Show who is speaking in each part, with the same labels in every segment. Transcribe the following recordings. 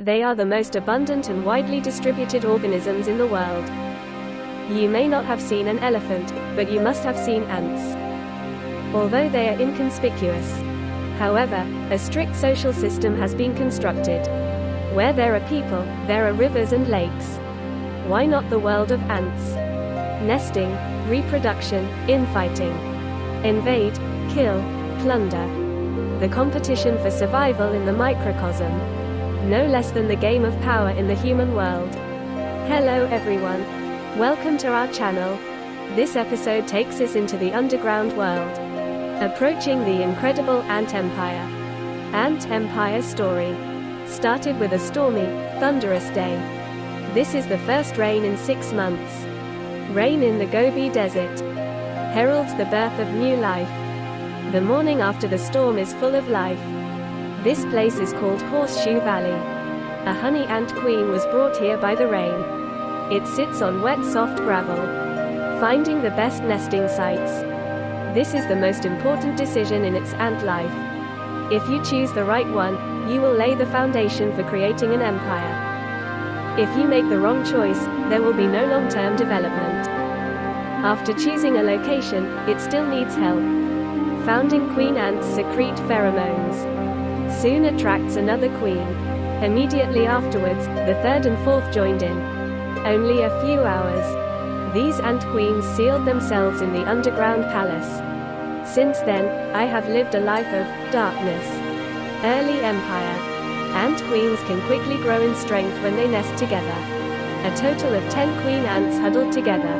Speaker 1: They are the most abundant and widely distributed organisms in the world. You may not have seen an elephant, but you must have seen ants. Although they are inconspicuous. However, a strict social system has been constructed. Where there are people, there are rivers and lakes. Why not the world of ants? Nesting, reproduction, infighting. Invade, kill, plunder. The competition for survival in the microcosm. No less than the game of power in the human world. Hello everyone. Welcome to our channel. This episode takes us into the underground world. Approaching the incredible ant empire. Ant empire story. Started with a stormy, thunderous day. This is the first rain in 6 months. Rain in the Gobi Desert heralds the birth of new life. The morning after the storm is full of life. This place is called Horseshoe Valley. A honey ant queen was brought here by the rain. It sits on wet soft gravel, finding the best nesting sites. This is the most important decision in its ant life. If you choose the right one, you will lay the foundation for creating an empire. If you make the wrong choice, there will be no long-term development. After choosing a location, it still needs help. Founding queen ants secrete pheromones. Soon attracts another queen. Immediately afterwards, the third and fourth joined in. Only a few hours. These ant queens sealed themselves in the underground palace. Since then, I have lived a life of darkness. Early empire. Ant queens can quickly grow in strength when they nest together. A total of 10 queen ants huddled together.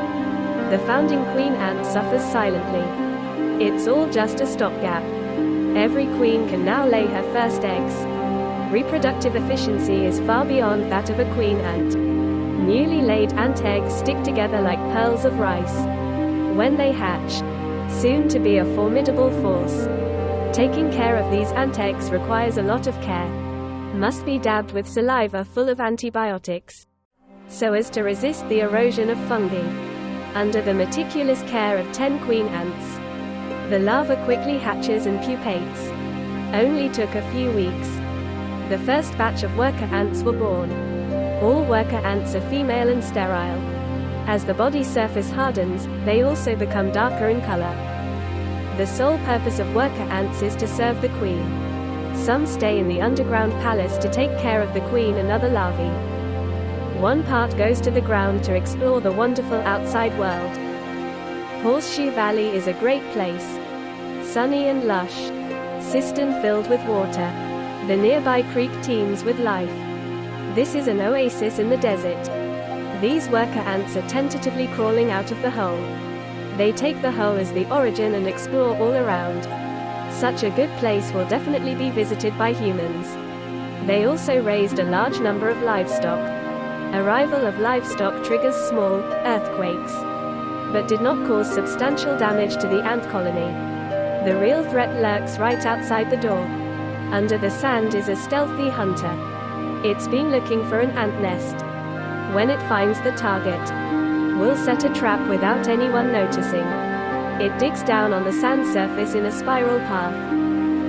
Speaker 1: The founding queen ant suffers silently. It's all just a stopgap. Every queen can now lay her first eggs. Reproductive efficiency is far beyond that of a queen ant. Newly laid ant eggs stick together like pearls of rice. When they hatch, soon to be a formidable force. Taking care of these ant eggs requires a lot of care. Must be dabbed with saliva full of antibiotics, so as to resist the erosion of fungi. Under the meticulous care of 10 queen ants, the larva quickly hatches and pupates. Only took a few weeks. The first batch of worker ants were born. All worker ants are female and sterile. As the body surface hardens, they also become darker in color. The sole purpose of worker ants is to serve the queen. Some stay in the underground palace to take care of the queen and other larvae. One part goes to the ground to explore the wonderful outside world. Horseshoe Valley is a great place. Sunny and lush. Cistern filled with water. The nearby creek teems with life. This is an oasis in the desert. These worker ants are tentatively crawling out of the hole. They take the hole as the origin and explore all around. Such a good place will definitely be visited by humans. They also raised a large number of livestock. Arrival of livestock triggers small earthquakes, but did not cause substantial damage to the ant colony. The real threat lurks right outside the door. Under the sand is a stealthy hunter. It's been looking for an ant nest. When it finds the target, will set a trap without anyone noticing. It digs down on the sand surface in a spiral path.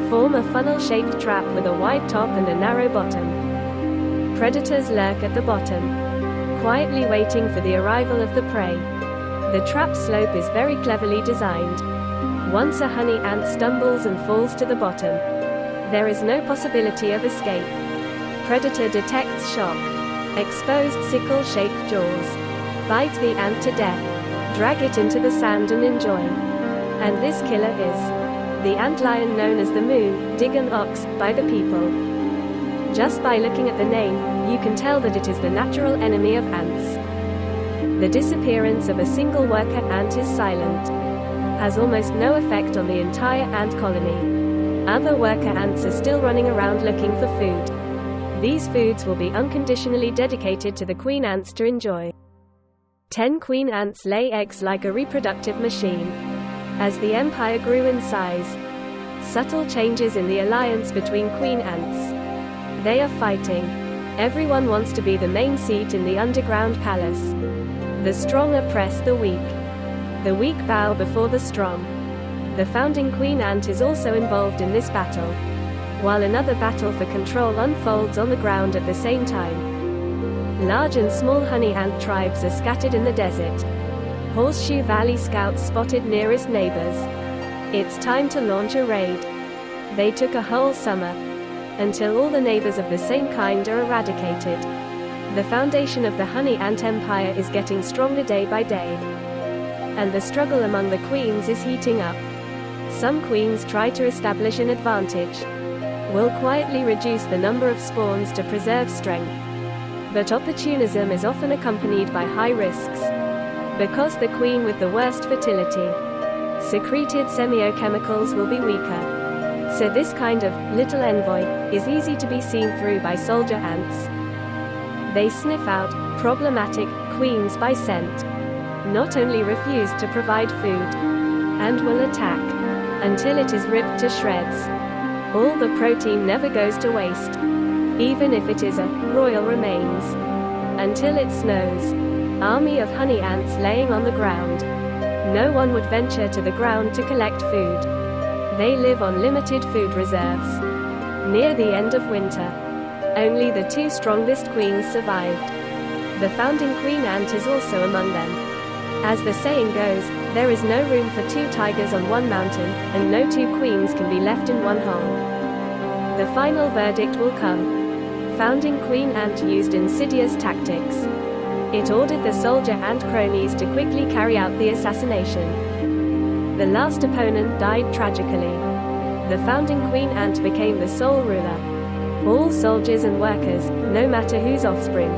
Speaker 1: Form a funnel-shaped trap with a wide top and a narrow bottom. Predators lurk at the bottom, quietly waiting for the arrival of the prey. The trap slope is very cleverly designed. Once a honey ant stumbles and falls to the bottom, there is no possibility of escape. Predator detects shock. Exposed sickle-shaped jaws. Bite the ant to death. Drag it into the sand and enjoy. And this killer is the antlion known as the moon, Digon ox, by the people. Just by looking at the name, you can tell that it is the natural enemy of ants. The disappearance of a single worker ant is silent. Has almost no effect on the entire ant colony. Other worker ants are still running around looking for food. These foods will be unconditionally dedicated to the queen ants to enjoy. 10 queen ants lay eggs like a reproductive machine. As the empire grew in size, subtle changes in the alliance between queen ants. They are fighting. Everyone wants to be the main seat in the underground palace. The strong oppress the weak. The weak bow before the strong. The founding queen ant is also involved in this battle. while another battle for control unfolds on the ground at the same time. Large and small honey ant tribes are scattered in the desert. Horseshoe Valley scouts spotted nearest neighbors. It's time to launch a raid. They took a whole summer, until all the neighbors of the same kind are eradicated. The foundation of the honey ant empire is getting stronger day by day. And the struggle among the queens is heating up. Some queens try to establish an advantage. Will quietly reduce the number of spawns to preserve strength. But opportunism is often accompanied by high risks. Because the queen with the worst fertility secreted semiochemicals will be weaker. So this kind of little envoy is easy to be seen through by soldier ants. They sniff out problematic queens by scent. Not only refuse to provide food, and will attack until it is ripped to shreds. All the protein never goes to waste, even if it is a royal remains. Until it snows. Army of honey ants laying on the ground. No one would venture to the ground to collect food. They live on limited food reserves. Near the end of winter, only the two strongest queens survived. The founding queen ant is also among them. As the saying goes, there is no room for two tigers on one mountain, and no two queens can be left in one hole. The final verdict will come. Founding queen ant used insidious tactics. It ordered the soldier ant cronies to quickly carry out the assassination. The last opponent died tragically. The founding queen ant became the sole ruler. All soldiers and workers, no matter whose offspring,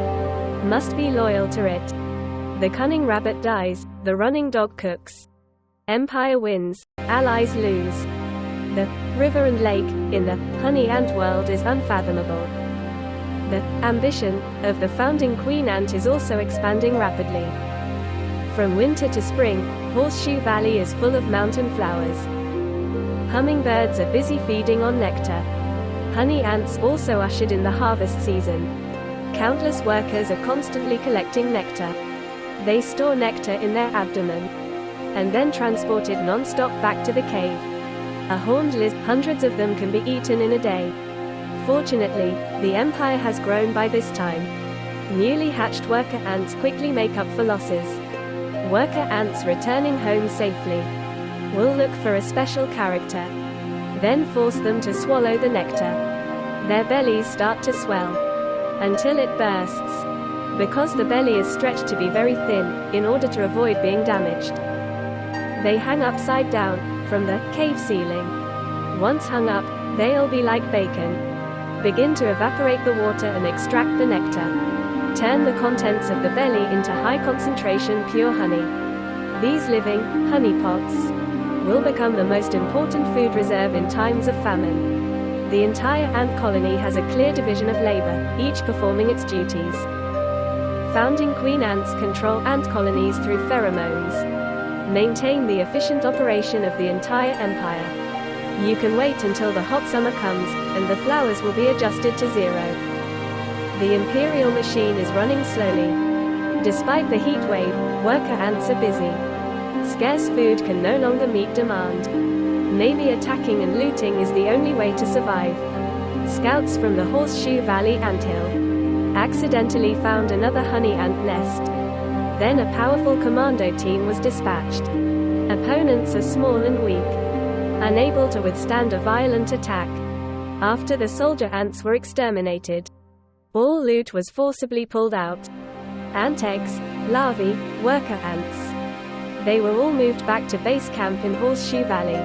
Speaker 1: must be loyal to it. The cunning rabbit dies, the running dog cooks. Empire wins, allies lose. The river and lake in the honey ant world is unfathomable. The ambition of the founding queen ant is also expanding rapidly. From winter to spring, Horseshoe Valley is full of mountain flowers. Hummingbirds are busy feeding on nectar. Honey ants also ushered in the harvest season. Countless workers are constantly collecting nectar. They store nectar in their abdomen, and then transport it non-stop back to the cave. A horned lizard, hundreds of them can be eaten in a day. Fortunately, the empire has grown by this time. Newly hatched worker ants quickly make up for losses. Worker ants returning home safely will look for a special character, then force them to swallow the nectar. Their bellies start to swell until it bursts. Because the belly is stretched to be very thin, in order to avoid being damaged, they hang upside down from the cave ceiling. Once hung up, they'll be like bacon. Begin to evaporate the water and extract the nectar. Turn the contents of the belly into high concentration pure honey. These living honey pots will become the most important food reserve in times of famine. The entire ant colony has a clear division of labor, each performing its duties. Founding queen ants control ant colonies through pheromones. Maintain the efficient operation of the entire empire. You can wait until the hot summer comes, and the flowers will be adjusted to zero. The imperial machine is running slowly. Despite the heat wave, worker ants are busy. Scarce food can no longer meet demand. Maybe attacking and looting is the only way to survive. Scouts from the Horseshoe Valley anthill accidentally found another honey ant nest. Then a powerful commando team was dispatched. Opponents are small and weak, unable to withstand a violent attack. After the soldier ants were exterminated, all loot was forcibly pulled out. Ant eggs, larvae, worker ants. They were all moved back to base camp in Horseshoe Valley.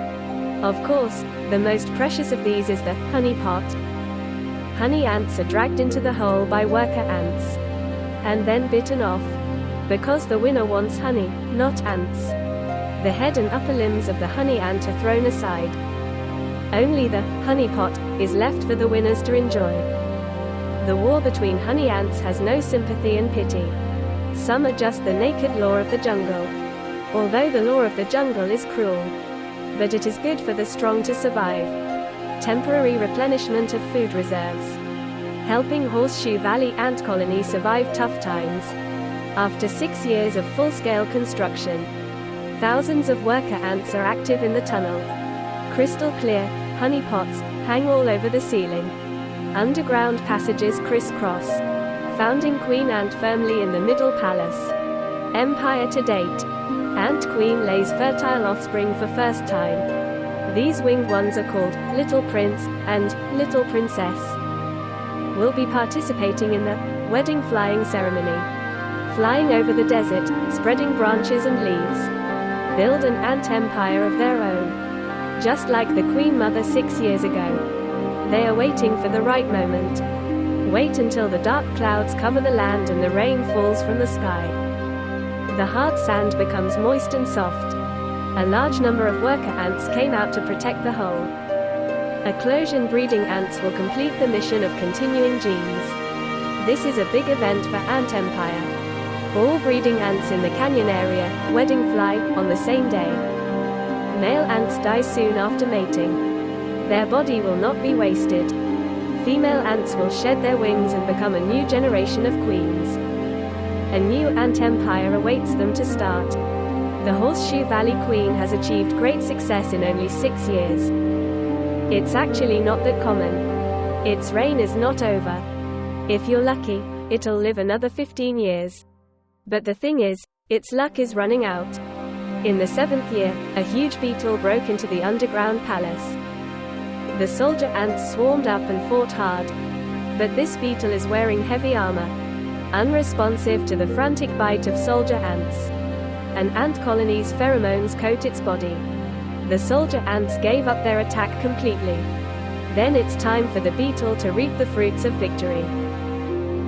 Speaker 1: Of course, the most precious of these is the honey pot. Honey ants are dragged into the hole by worker ants, and then bitten off. Because the winner wants honey, not ants. The head and upper limbs of the honey ant are thrown aside. Only the honey pot is left for the winners to enjoy. The war between honey ants has no sympathy and pity. Some are just the naked law of the jungle. Although the law of the jungle is cruel, but it is good for the strong to survive. Temporary replenishment of food reserves. Helping Horseshoe Valley ant colony survive tough times. After 6 years of full-scale construction, thousands of worker ants are active in the tunnel. Crystal clear honey pots hang all over the ceiling. Underground passages crisscross. Founding queen ant firmly in the middle palace. Empire to date. Ant queen lays fertile offspring for first time. These winged ones are called Little Prince and Little Princess. Will be participating in the wedding flying ceremony. Flying over the desert, spreading branches and leaves. Build an ant empire of their own. Just like the Queen Mother 6 years ago. They are waiting for the right moment. Wait until the dark clouds cover the land and the rain falls from the sky. The hard sand becomes moist and soft. A large number of worker ants came out to protect the whole. Eclosion breeding ants will complete the mission of continuing genes. This is a big event for Ant Empire. All breeding ants in the canyon area, wedding fly, on the same day. Male ants die soon after mating. Their body will not be wasted. Female ants will shed their wings and become a new generation of queens. A new ant empire awaits them to start. The Horseshoe Valley Queen has achieved great success in only 6 years. It's actually not that common. Its reign is not over. If you're lucky, it'll live another 15 years. But the thing is, its luck is running out. In the 7th year, a huge beetle broke into the underground palace. The soldier ants swarmed up and fought hard. But this beetle is wearing heavy armor, unresponsive to the frantic bite of soldier ants. An ant colony's pheromones coat its body. The soldier ants gave up their attack completely. Then it's time for the beetle to reap the fruits of victory.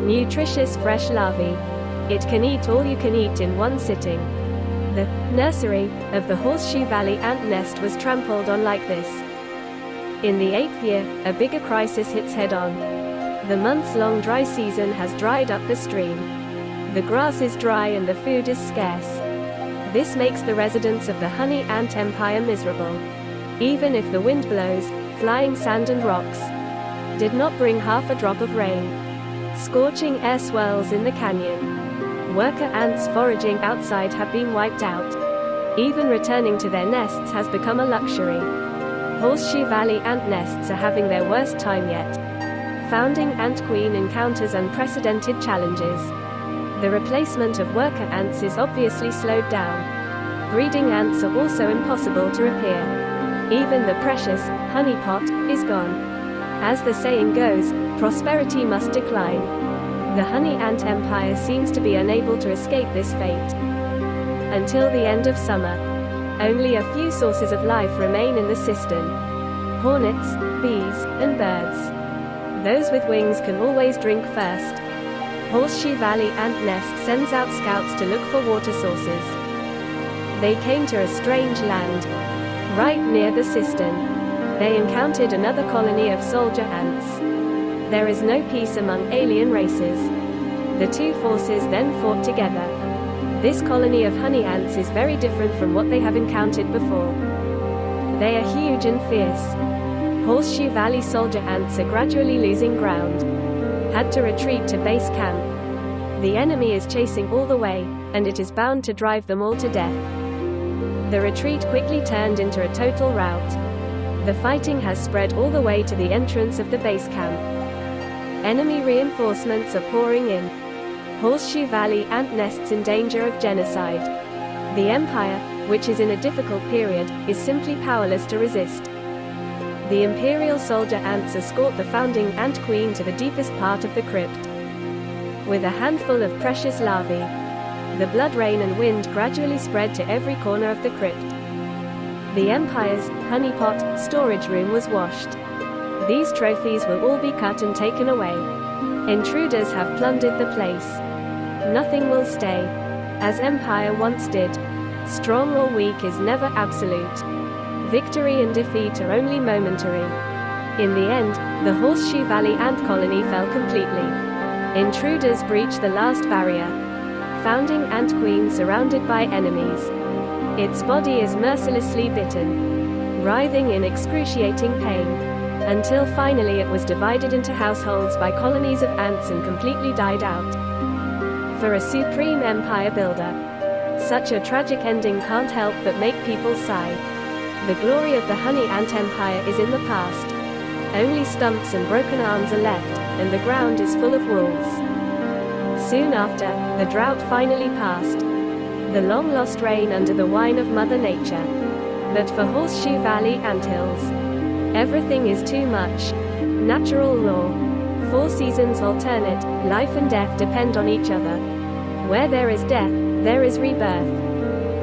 Speaker 1: Nutritious fresh larvae. It can eat all you can eat in one sitting. The nursery of the Horseshoe Valley ant nest was trampled on like this. In the 8th year, a bigger crisis hits head-on. The months-long dry season has dried up the stream. The grass is dry and the food is scarce. This makes the residents of the honey ant empire miserable. Even if the wind blows, flying sand and rocks did not bring half a drop of rain. Scorching air swirls in the canyon. Worker ants foraging outside have been wiped out. Even returning to their nests has become a luxury. Horseshoe Valley ant nests are having their worst time yet. Founding ant queen encounters unprecedented challenges. The replacement of worker ants is obviously slowed down. Breeding ants are also impossible to repair. Even the precious honey pot is gone. As the saying goes, prosperity must decline. The honey ant empire seems to be unable to escape this fate. Until the end of summer, only a few sources of life remain in the system. Hornets, bees, and birds. Those with wings can always drink first. Horseshoe Valley ant nest sends out scouts to look for water sources. They came to a strange land, right near the cistern. They encountered another colony of soldier ants. There is no peace among alien races. The two forces then fought together. This colony of honey ants is very different from what they have encountered before. They are huge and fierce. Horseshoe Valley soldier ants are gradually losing ground. Had to retreat to base camp. The enemy is chasing all the way, and it is bound to drive them all to death. The retreat quickly turned into a total rout. The fighting has spread all the way to the entrance of the base camp. Enemy reinforcements are pouring in. Horseshoe Valley ant nests in danger of genocide. The empire, which is in a difficult period, is simply powerless to resist. The imperial soldier ants escort the founding ant queen to the deepest part of the crypt. With a handful of precious larvae, the blood rain and wind gradually spread to every corner of the crypt. The empire's honeypot storage room was washed. These trophies will all be cut and taken away. Intruders have plundered the place. Nothing will stay, as empire once did. Strong or weak is never absolute. Victory and defeat are only momentary. In the end, the Horseshoe Valley ant colony fell completely. Intruders breached the last barrier. Founding ant queen surrounded by enemies. Its body is mercilessly bitten, writhing in excruciating pain, until finally it was divided into households by colonies of ants and completely died out. For a supreme empire builder, such a tragic ending can't help but make people sigh. The glory of the honey ant empire is in the past. Only stumps and broken arms are left, and the ground is full of wolves. Soon after, the drought finally passed. The long-lost rain under the wine of Mother Nature. But for Horseshoe Valley anthills, everything is too much. Natural law. 4 seasons alternate, life and death depend on each other. Where there is death, there is rebirth.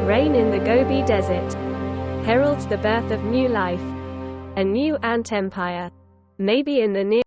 Speaker 1: Rain in the Gobi Desert heralds the birth of new life. A new ant empire. Maybe in the near